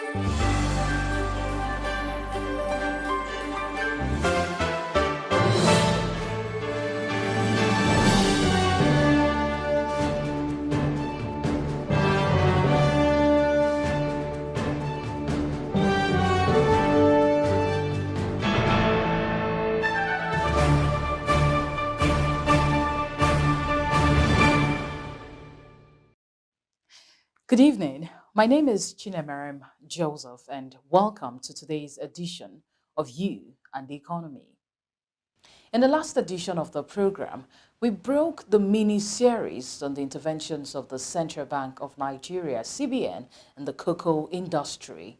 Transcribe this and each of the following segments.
Good evening. My name is Chinemerem Joseph, and welcome to today's edition of You and the Economy. In the last edition of the program, we broke the mini-series on the interventions of the Central Bank of Nigeria, CBN, in the cocoa industry.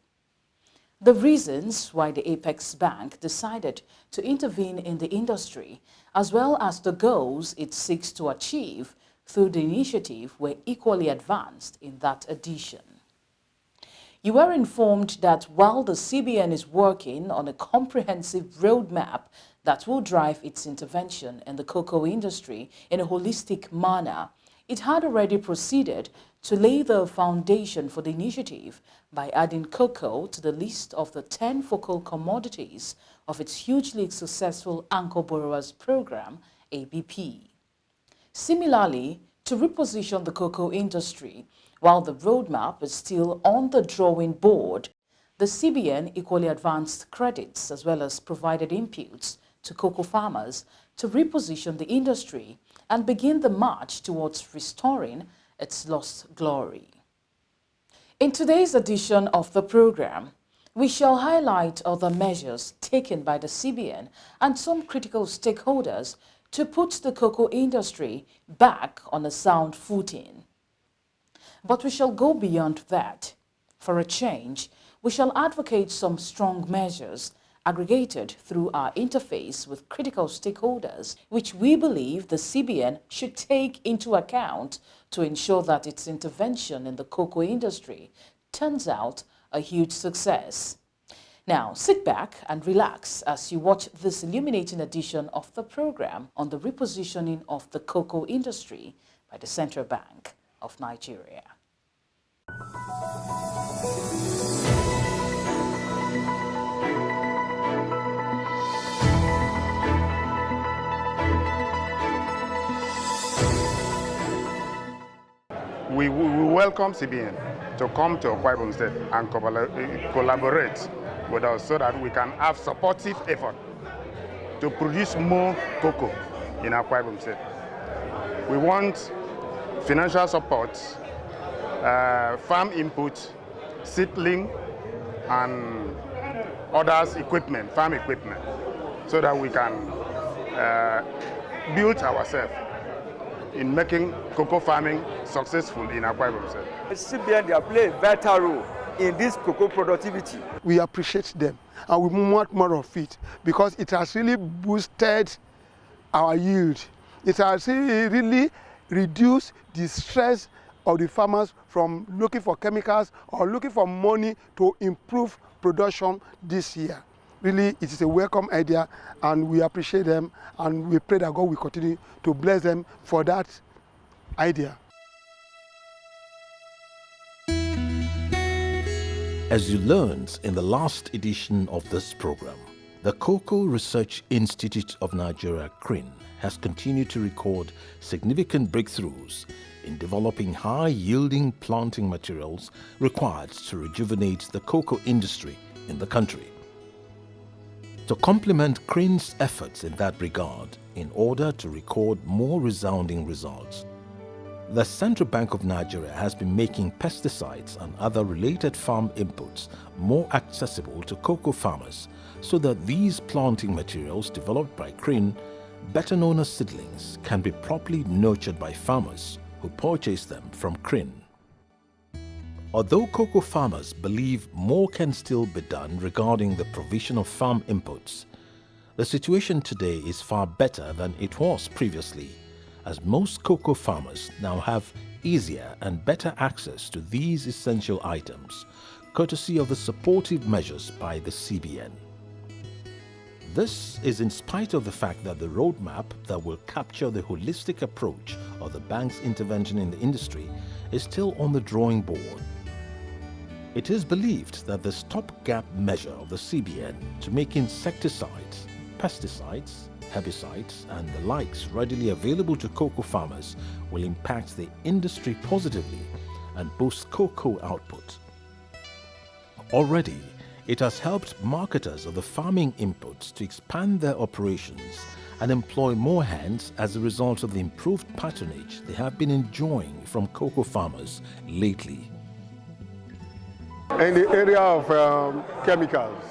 The reasons why the Apex Bank decided to intervene in the industry, as well as the goals it seeks to achieve through the initiative, were equally advanced in that edition. You were informed that while the CBN is working on a comprehensive roadmap that will drive its intervention in the cocoa industry in a holistic manner, it had already proceeded to lay the foundation for the initiative by adding cocoa to the list of the 10 focal commodities of its hugely successful Anchor Borrowers Program, ABP. Similarly, to reposition the cocoa industry, while the roadmap is still on the drawing board, the CBN equally advanced credits as well as provided inputs to cocoa farmers to reposition the industry and begin the march towards restoring its lost glory. In today's edition of the program, we shall highlight other measures taken by the CBN and some critical stakeholders to put the cocoa industry back on a sound footing. But we shall go beyond that. For a change, we shall advocate some strong measures aggregated through our interface with critical stakeholders, which we believe the CBN should take into account to ensure that its intervention in the cocoa industry turns out a huge success. Now, sit back and relax as you watch this illuminating edition of the program on the repositioning of the cocoa industry by the Central Bank of Nigeria. We welcome CBN to come to Akwa Ibom State and collaborate with us so that we can have supportive effort to produce more cocoa in Akwa Ibom State. We want financial support, farm input, seedling, and others equipment, farm equipment, so that we can build ourselves in making cocoa farming successful in Akwa Ibom State. CBN, they play a vital role in this cocoa productivity. We appreciate them and we want more of it because it has really boosted our yield. It has really reduced the stress of the farmers from looking for chemicals or looking for money to improve production this year. Really, it is a welcome idea and we appreciate them and we pray that God will continue to bless them for that idea. As you learned in the last edition of this program, the Cocoa Research Institute of Nigeria, CRIN, has continued to record significant breakthroughs in developing high-yielding planting materials required to rejuvenate the cocoa industry in the country. To complement CRIN's efforts in that regard, in order to record more resounding results, the Central Bank of Nigeria has been making pesticides and other related farm inputs more accessible to cocoa farmers so that these planting materials developed by CRIN, better known as seedlings, can be properly nurtured by farmers who purchase them from CRIN. Although cocoa farmers believe more can still be done regarding the provision of farm inputs, the situation today is far better than it was previously, as most cocoa farmers now have easier and better access to these essential items, courtesy of the supportive measures by the CBN. This is in spite of the fact that the roadmap that will capture the holistic approach of the bank's intervention in the industry is still on the drawing board. It is believed that the stopgap measure of the CBN to make insecticides, pesticides, herbicides and the likes readily available to cocoa farmers will impact the industry positively and boost cocoa output. Already, it has helped marketers of the farming inputs to expand their operations and employ more hands as a result of the improved patronage they have been enjoying from cocoa farmers lately. In the area of chemicals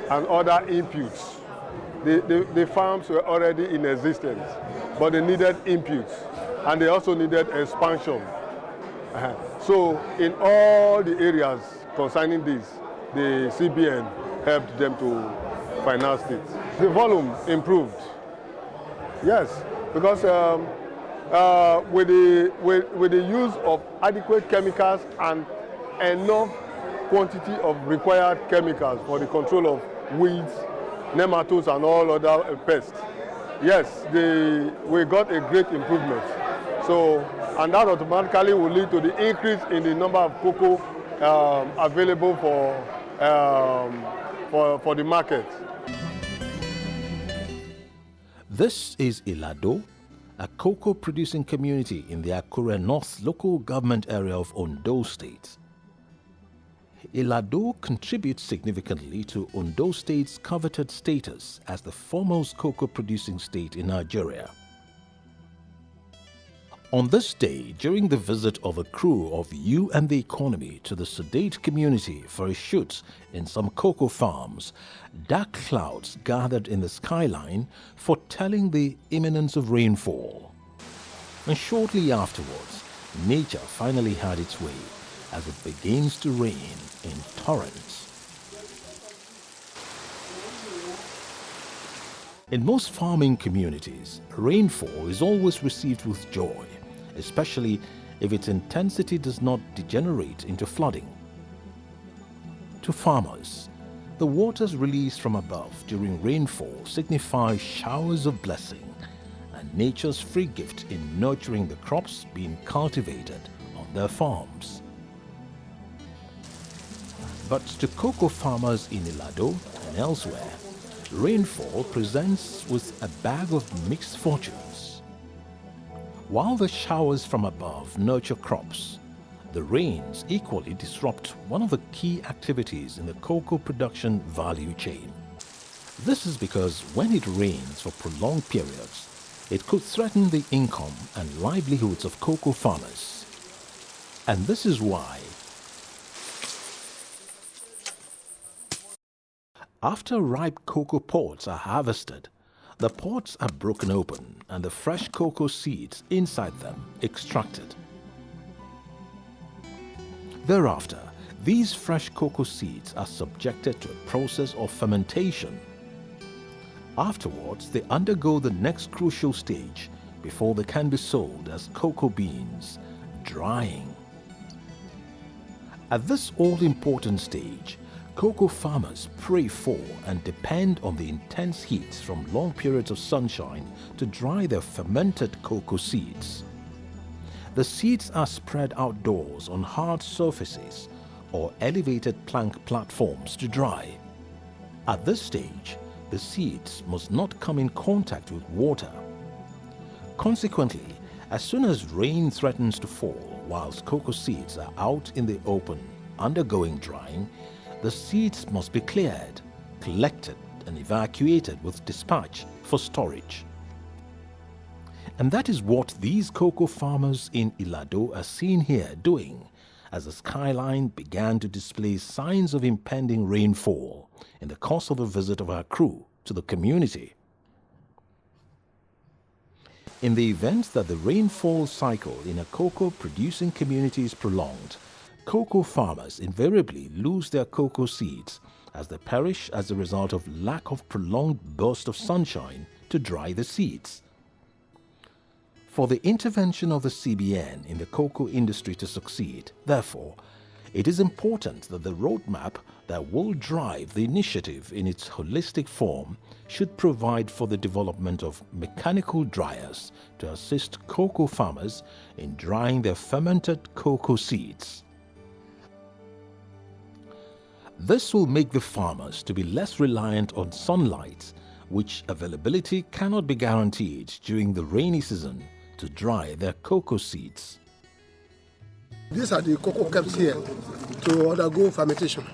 and other inputs, the farms were already in existence, but they needed inputs and they also needed expansion. So in all the areas concerning this, the CBN helped them to finance it. The volume improved. Yes, because with the use of adequate chemicals and enough quantity of required chemicals for the control of weeds, nematodes and all other pests, yes, we got a great improvement. So, and that automatically will lead to the increase in the number of cocoa available for the market. This is Ilado, a cocoa producing community in the Akure North local government area of Ondo State. Ilado contributes significantly to Ondo State's coveted status as the foremost cocoa producing state in Nigeria. On this day, during the visit of a crew of You and the Economy to the Sedate community for a shoot in some cocoa farms, dark clouds gathered in the skyline foretelling the imminence of rainfall. And shortly afterwards, nature finally had its way as it begins to rain in torrents. In most farming communities, rainfall is always received with joy, especially if its intensity does not degenerate into flooding. To farmers, the waters released from above during rainfall signify showers of blessing and nature's free gift in nurturing the crops being cultivated on their farms. But to cocoa farmers in Ilado and elsewhere, rainfall presents with a bag of mixed fortunes. While the showers from above nurture crops, the rains equally disrupt one of the key activities in the cocoa production value chain. This is because when it rains for prolonged periods, it could threaten the income and livelihoods of cocoa farmers. And this is why, after ripe cocoa pods are harvested, the pods are broken open and the fresh cocoa seeds inside them extracted. Thereafter, these fresh cocoa seeds are subjected to a process of fermentation. Afterwards, they undergo the next crucial stage before they can be sold as cocoa beans, drying. At this all-important stage, cocoa farmers pray for and depend on the intense heats from long periods of sunshine to dry their fermented cocoa seeds. The seeds are spread outdoors on hard surfaces or elevated plank platforms to dry. At this stage, the seeds must not come in contact with water. Consequently, as soon as rain threatens to fall whilst cocoa seeds are out in the open undergoing drying, the seeds must be cleared, collected and evacuated with dispatch for storage. And that is what these cocoa farmers in Ilado are seen here doing as the skyline began to display signs of impending rainfall in the course of a visit of our crew to the community. In the event that the rainfall cycle in a cocoa producing community is prolonged, cocoa farmers invariably lose their cocoa seeds as they perish as a result of lack of prolonged burst of sunshine to dry the seeds. For the intervention of the CBN in the cocoa industry to succeed, therefore, it is important that the roadmap that will drive the initiative in its holistic form should provide for the development of mechanical dryers to assist cocoa farmers in drying their fermented cocoa seeds. This will make the farmers to be less reliant on sunlight, which availability cannot be guaranteed during the rainy season, to dry their cocoa seeds. These are the cocoa kept here to undergo fermentation.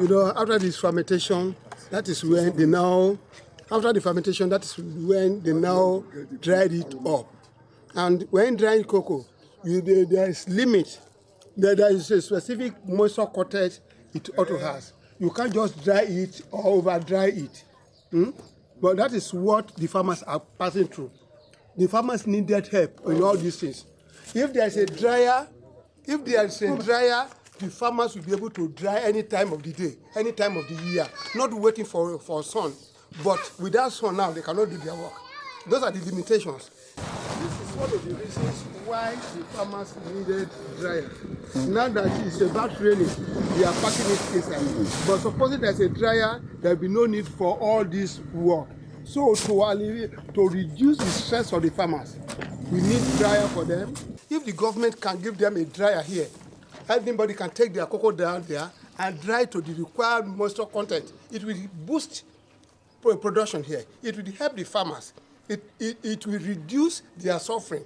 You know, after this fermentation, that is when they now, after the fermentation, that is when they now dried it up. And when drying cocoa, there is limit. There is a specific moisture content it auto has. You can't just dry it or over dry it. But that is what the farmers are passing through. The farmers needed help in all these things. If there is a dryer, the farmers will be able to dry any time of the day, any time of the year, not waiting for sun. But without sun now, they cannot do their work. Those are the limitations. This is one of the reasons why the farmers needed dryer. Now that it's about raining, they are packing it inside. But supposing there's a dryer, there will be no need for all this work. So to reduce the stress of the farmers, we need dryer for them. If the government can give them a dryer here, anybody can take their cocoa down there and dry to the required moisture content. It will boost production here. It will help the farmers. It will reduce their suffering.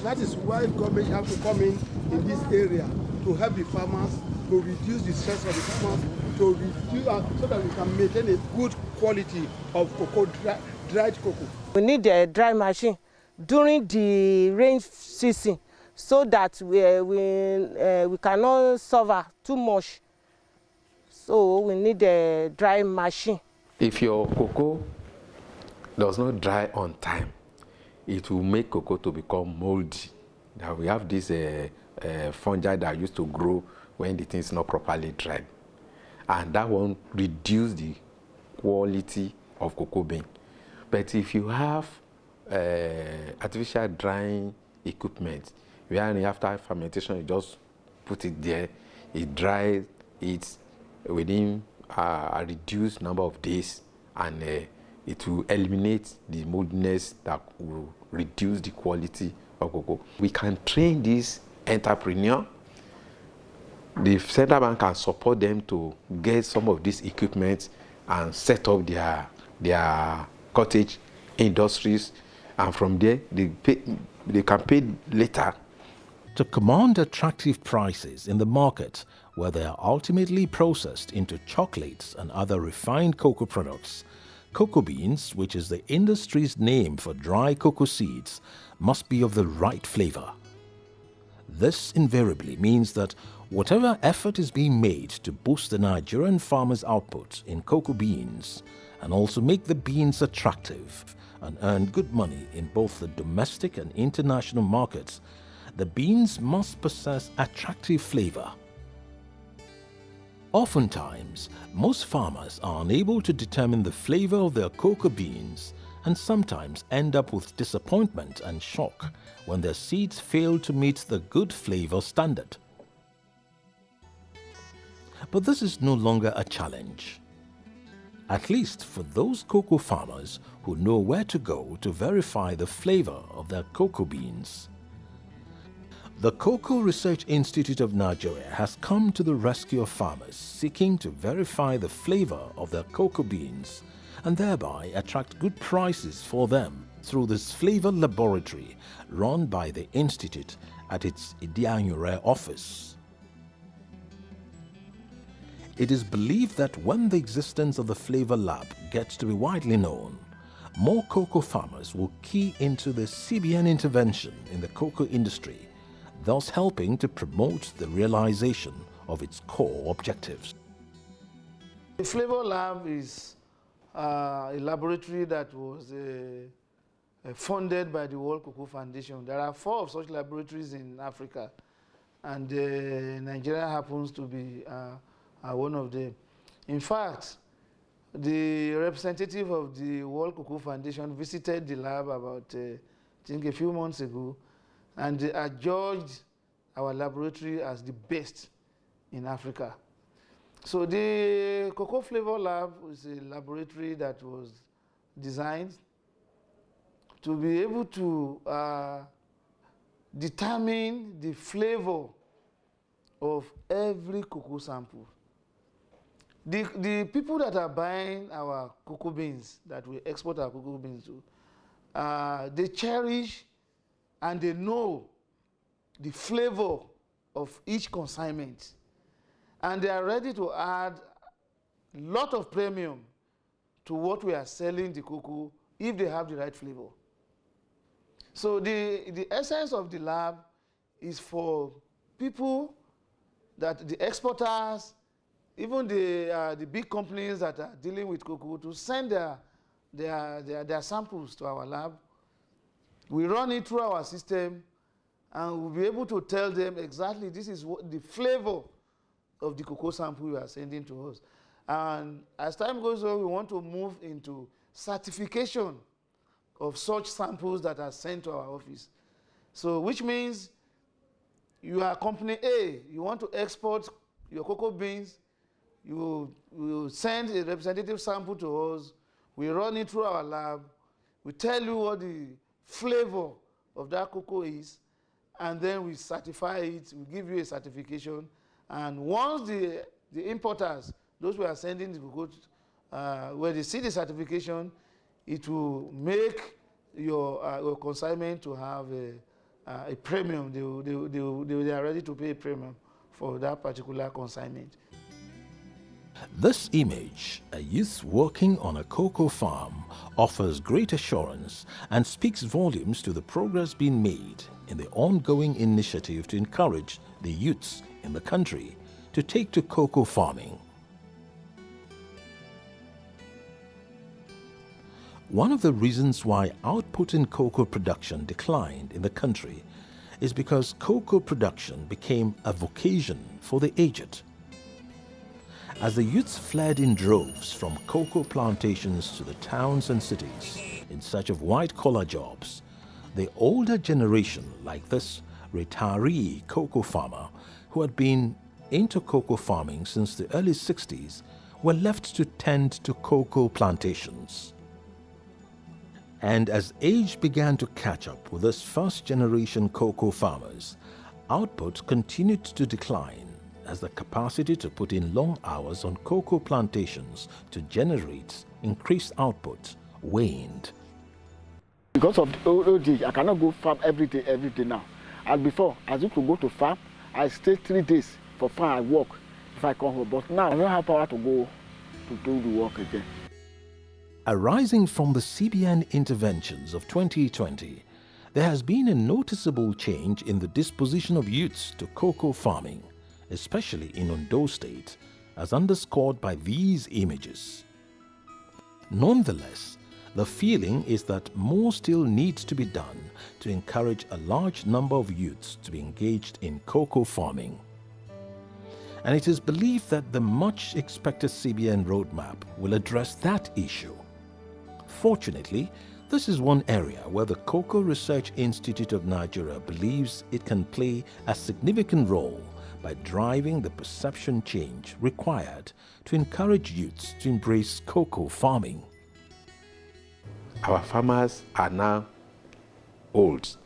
That is why government have to come in this area to help the farmers, to reduce the stress of the farmers, to reduce so that we can maintain a good quality of cocoa, dried cocoa. We need a dry machine during the rain season so that we cannot suffer too much. So we need a dry machine. If your cocoa does not dry on time, it will make cocoa to become moldy. Now we have this fungi that used to grow when the thing is not properly dried, and that won't reduce the quality of cocoa bean. But if you have artificial drying equipment, where after fermentation you just put it there, it dries it within a reduced number of days, and it will eliminate the moldiness that will reduce the quality of cocoa. We can train this entrepreneur. The central bank can support them to get some of these equipment and set up their cottage industries, and from there they can pay later. To command attractive prices in the market where they are ultimately processed into chocolates and other refined cocoa products, cocoa beans, which is the industry's name for dry cocoa seeds, must be of the right flavor. This invariably means that whatever effort is being made to boost the Nigerian farmers' output in cocoa beans and also make the beans attractive and earn good money in both the domestic and international markets, the beans must possess attractive flavor. Oftentimes, most farmers are unable to determine the flavor of their cocoa beans and sometimes end up with disappointment and shock when their seeds fail to meet the good flavor standard. But this is no longer a challenge, at least for those cocoa farmers who know where to go to verify the flavor of their cocoa beans. The Cocoa Research Institute of Nigeria has come to the rescue of farmers seeking to verify the flavor of their cocoa beans and thereby attract good prices for them through this flavor laboratory run by the Institute at its Idianyure office. It is believed that when the existence of the flavor lab gets to be widely known, more cocoa farmers will key into the CBN intervention in the cocoa industry, thus helping to promote the realization of its core objectives. The Flavor Lab is a laboratory that was funded by the World Cocoa Foundation. There are 4 of such laboratories in Africa, and Nigeria happens to be one of them. In fact, the representative of the World Cocoa Foundation visited the lab about, I think, a few months ago, and they adjudged our laboratory as the best in Africa. So the Cocoa Flavor Lab is a laboratory that was designed to be able to determine the flavor of every cocoa sample The people that are buying our cocoa beans, that we export our cocoa beans to, they cherish and they know the flavor of each consignment. And they are ready to add a lot of premium to what we are selling the cocoa if they have the right flavor. So the essence of the lab is for people, that the exporters, even the big companies that are dealing with cocoa, to send their samples to our lab. We run it through our system, and we'll be able to tell them exactly this is what the flavor of the cocoa sample you are sending to us. And as time goes on, we want to move into certification of such samples that are sent to our office. So which means you are company A, you want to export your cocoa beans, you send a representative sample to us, we run it through our lab, we tell you what the flavor of that cocoa is, and then we certify it, we give you a certification, and once the importers, those who are sending the cocoa, when they see the certification, it will make your consignment to have a premium. They are ready to pay a premium for that particular consignment. This image, a youth working on a cocoa farm, offers great assurance and speaks volumes to the progress being made in the ongoing initiative to encourage the youths in the country to take to cocoa farming. One of the reasons why output in cocoa production declined in the country is because cocoa production became a vocation for the aged. As the youths fled in droves from cocoa plantations to the towns and cities in search of white-collar jobs, the older generation, like this retiree cocoa farmer who had been into cocoa farming since the early 60s, were left to tend to cocoa plantations. And as age began to catch up with this first-generation cocoa farmers, output continued to decline as the capacity to put in long hours on cocoa plantations to generate increased output waned. Because of the old age, I cannot go farm every day now. As before, I used to go to farm, I stay 3 days for farm, I work if I come home. But now I don't have power to go to do the work again. Arising from the CBN interventions of 2020, there has been a noticeable change in the disposition of youths to cocoa farming, especially in Ondo State, as underscored by these images. Nonetheless, the feeling is that more still needs to be done to encourage a large number of youths to be engaged in cocoa farming. And it is believed that the much expected CBN roadmap will address that issue. Fortunately, this is one area where the Cocoa Research Institute of Nigeria believes it can play a significant role by driving the perception change required to encourage youths to embrace cocoa farming. Our farmers are now old.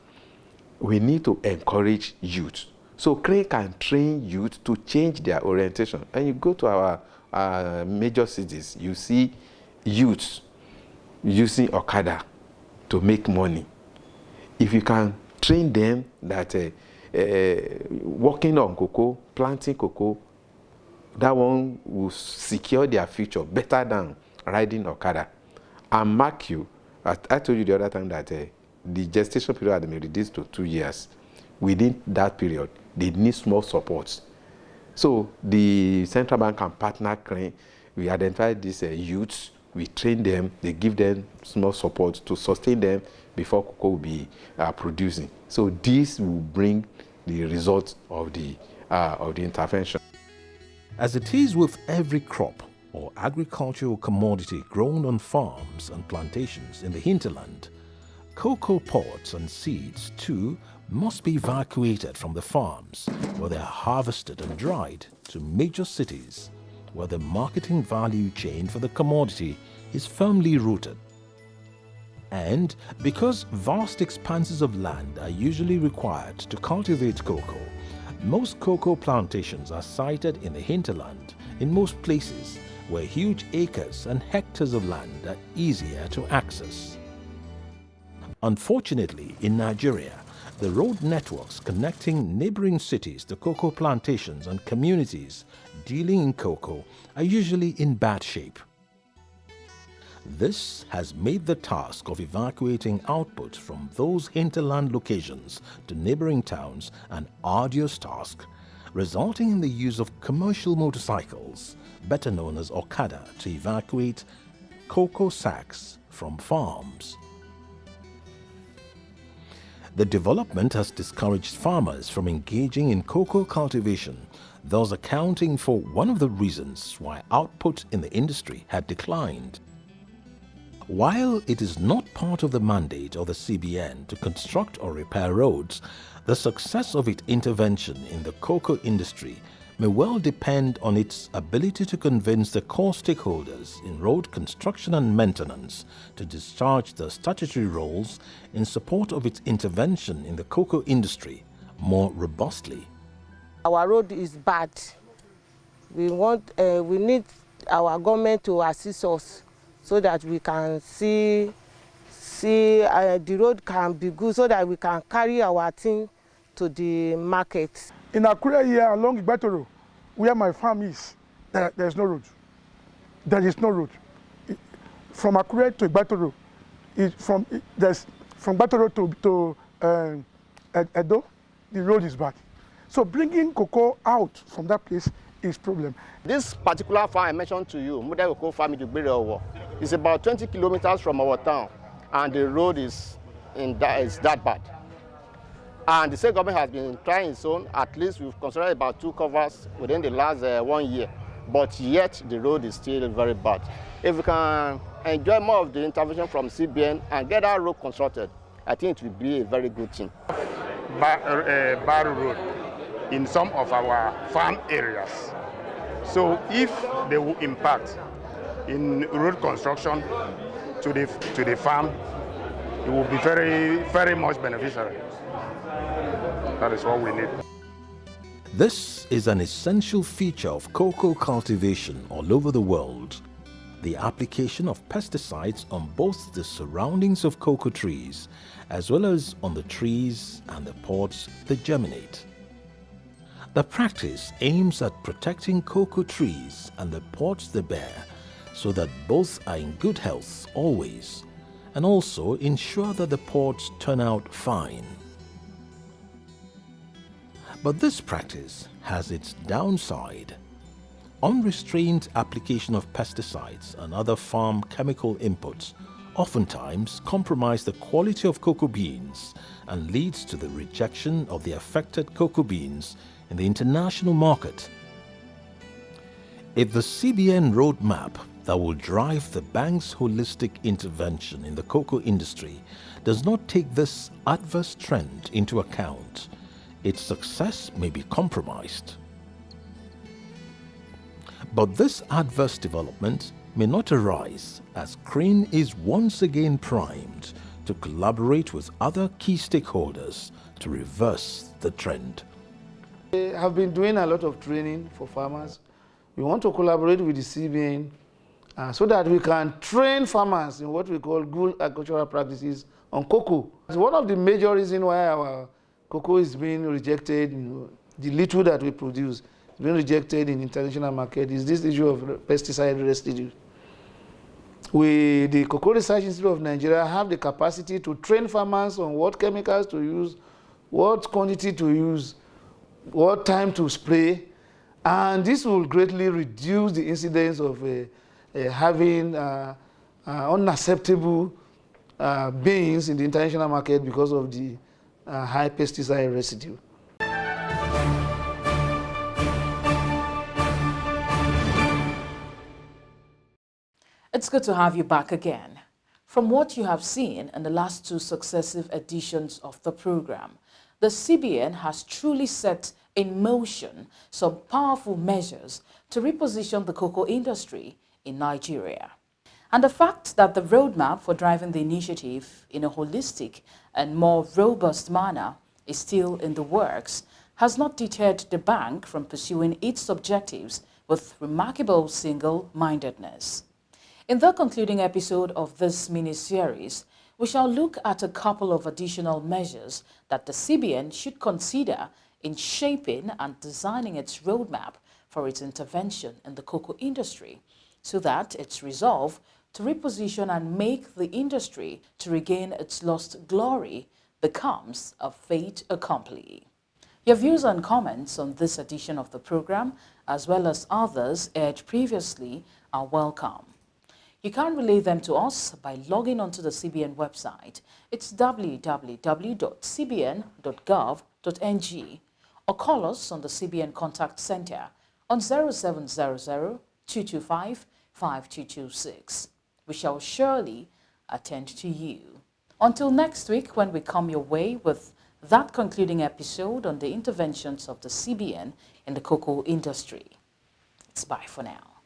We need to encourage youth. So CRE can train youth to change their orientation. And you go to our major cities, you see youths using Okada to make money. If you can train them that working on cocoa, planting cocoa, that one will secure their future better than riding Okada. And mark you, I told you the other time that the gestation period had been reduced to 2 years. Within that period, they need small support. So the central bank and partner CRE, we identify these youths, we train them, they give them small support to sustain them before cocoa will be producing. So this will bring the results of the intervention. As it is with every crop or agricultural commodity grown on farms and plantations in the hinterland, cocoa pods and seeds too must be evacuated from the farms where they are harvested and dried to major cities where the marketing value chain for the commodity is firmly rooted. And because vast expanses of land are usually required to cultivate cocoa, most cocoa plantations are sited in the hinterland in most places where huge acres and hectares of land are easier to access. Unfortunately, in Nigeria, the road networks connecting neighboring cities to cocoa plantations and communities dealing in cocoa are usually in bad shape. This has made the task of evacuating output from those hinterland locations to neighboring towns an arduous task, resulting in the use of commercial motorcycles, better known as Okada, to evacuate cocoa sacks from farms. The development has discouraged farmers from engaging in cocoa cultivation, thus accounting for one of the reasons why output in the industry had declined. While it is not part of the mandate of the CBN to construct or repair roads, the success of its intervention in the cocoa industry may well depend on its ability to convince the core stakeholders in road construction and maintenance to discharge their statutory roles in support of its intervention in the cocoa industry more robustly. Our road is bad. We need our government to assist us so that we can see the road can be good, so that we can carry our thing to the market. In Akure here along Igbatoro, where my farm is, there's no road. There is no road. From Akure to Igbatoro, from Igbatoro to Edo, the road is bad. So bringing cocoa out from that place is problem. This particular farm I mentioned to you, Model Cocoa Farm in Jubiri, is about 20 kilometers from our town, and the road is that bad. And the state government has been trying its own. At least we've constructed about 2 covers within the last 1 year, but yet the road is still very bad. If we can enjoy more of the intervention from CBN and get our road constructed, I think it will be a very good thing. Barrow Road in some of our farm areas. So if they will impact in road construction to the farm, it will be very, very much beneficial. That is what we need. This is an essential feature of cocoa cultivation all over the world. The application of pesticides on both the surroundings of cocoa trees as well as on the trees and the pods that germinate. The practice aims at protecting cocoa trees and the pods they bear so that both are in good health always, and also ensure that the pods turn out fine. But this practice has its downside. Unrestrained application of pesticides and other farm chemical inputs oftentimes compromise the quality of cocoa beans and leads to the rejection of the affected cocoa beans in the international market. If the CBN roadmap that will drive the bank's holistic intervention in the cocoa industry does not take this adverse trend into account, its success may be compromised. But this adverse development may not arise as CRIN is once again primed to collaborate with other key stakeholders to reverse the trend. We have been doing a lot of training for farmers. We want to collaborate with the CBN so that we can train farmers in what we call good agricultural practices on cocoa. It's one of the major reasons why our cocoa is being rejected, the little that we produce is being rejected in international market, is this issue of pesticide residue. The Cocoa Research Institute of Nigeria have the capacity to train farmers on what chemicals to use, what quantity to use, what time to spray, and this will greatly reduce the incidence of having unacceptable beans in the international market because of the high pesticide residue. It's good to have you back again. From what you have seen in the last 2 successive editions of the program, the CBN has truly set in motion some powerful measures to reposition the cocoa industry in Nigeria. And the fact that the roadmap for driving the initiative in a holistic and more robust manner is still in the works has not deterred the bank from pursuing its objectives with remarkable single-mindedness. In the concluding episode of this mini-series, we shall look at a couple of additional measures that the CBN should consider in shaping and designing its roadmap for its intervention in the cocoa industry, so that its resolve to reposition and make the industry to regain its lost glory becomes a fait accompli. Your views and comments on this edition of the program, as well as others aired previously, are welcome. You can relay them to us by logging onto the CBN website. It's www.cbn.gov.ng, or call us on the CBN Contact Center on 0700 225 5226. We shall surely attend to you. Until next week, when we come your way with that concluding episode on the interventions of the CBN in the cocoa industry. It's bye for now.